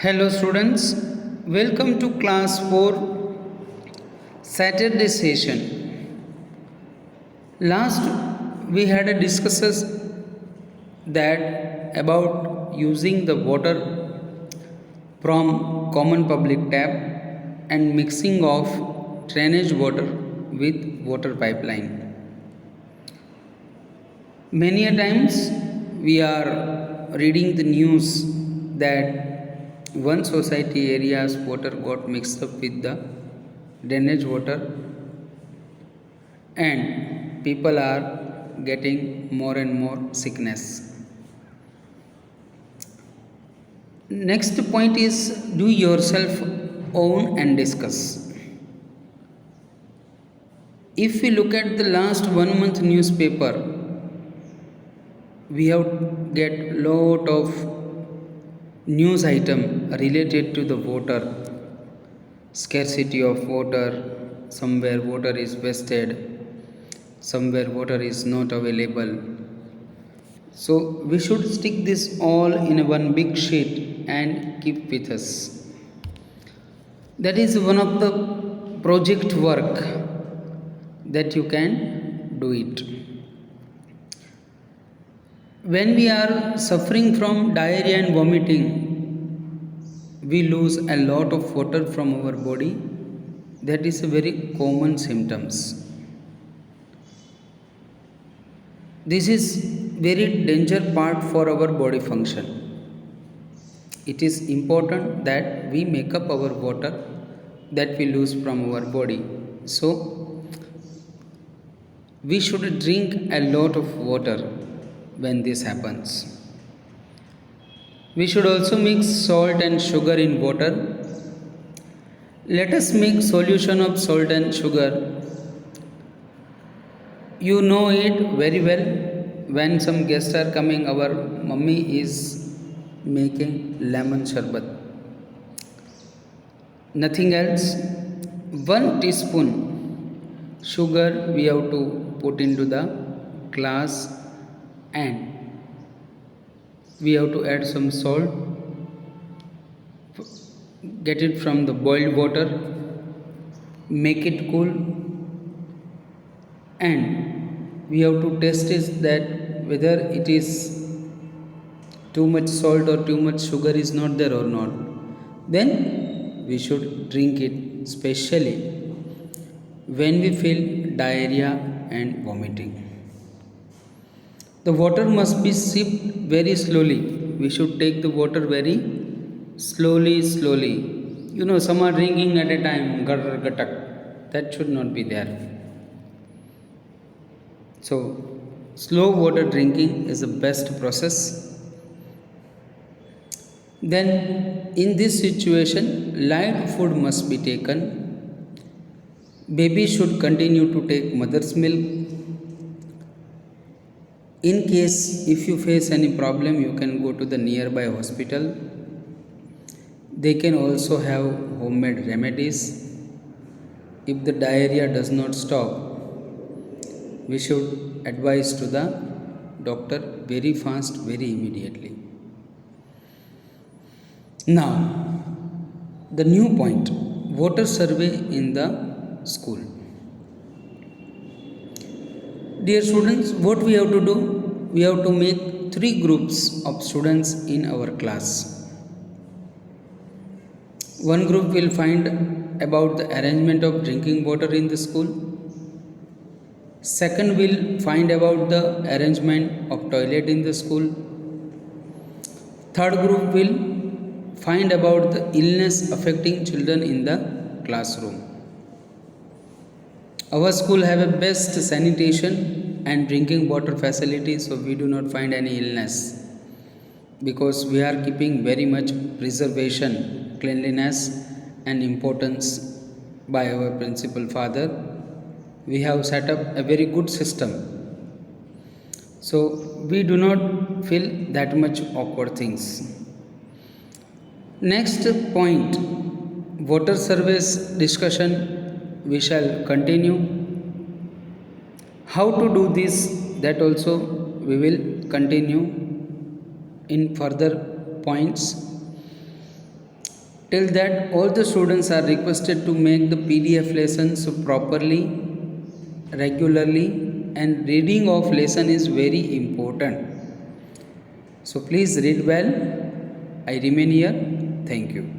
Hello students, welcome to class 4 Saturday session. Last we had a discusses that about using the water from common public tap and mixing of drainage water with water pipeline. Many a times we are reading the news that one society area's water got mixed up with the drainage water and people are getting more and more sickness. Next point is do yourself own and discuss. If we look at the last 1 month newspaper, we have get lot of news item related to the water, scarcity of water, somewhere water is wasted, somewhere water is not available. So we should stick this all in a one big sheet and keep with us. That is one of the project work that you can do it. When we are suffering from diarrhea and vomiting, we lose a lot of water from our body. That is a very common symptoms. This is very danger part for our body function. It is important that we make up our water that we lose from our body. So we should drink a lot of water when this happens. We should also mix salt and sugar in water. Let us make solution of salt and sugar. You know it very well. When some guests are coming, our mummy is making lemon sharbat. Nothing else. 1 teaspoon sugar we have to put into the glass and we have to add some salt, get it from the boiled water, make it cool, and we have to taste it that whether it is too much salt or too much sugar is not there or not. Then we should drink it, especially when we feel diarrhea and vomiting. The water must be sipped very slowly. We should take the water very slowly. You know, some are drinking at a time, gar gatak. That should not be there. So, slow water drinking is the best process. Then, in this situation, light food must be taken. Baby should continue to take mother's milk. In case if you face any problem, you can go to the nearby hospital. They can also have homemade remedies. If the diarrhea does not stop, we should advise to the doctor very fast, very immediately. Now, the new point, water survey in the school. Dear students, what we have to do? We have to make 3 groups of students in our class. One group will find about the arrangement of drinking water in the school. Second will find about the arrangement of toilet in the school. Third group will find about the illness affecting children in the classroom. Our school have a best sanitation and drinking water facilities, so we do not find any illness because we are keeping very much preservation, cleanliness and importance by our principal father. We have set up a very good system. So we do not feel that much awkward things. Next point, water service discussion we shall continue. How to do this, that also we will continue in further points. Till that, all the students are requested to make the PDF lessons properly, regularly, and reading of lesson is very important. So please read well. I remain here. Thank you.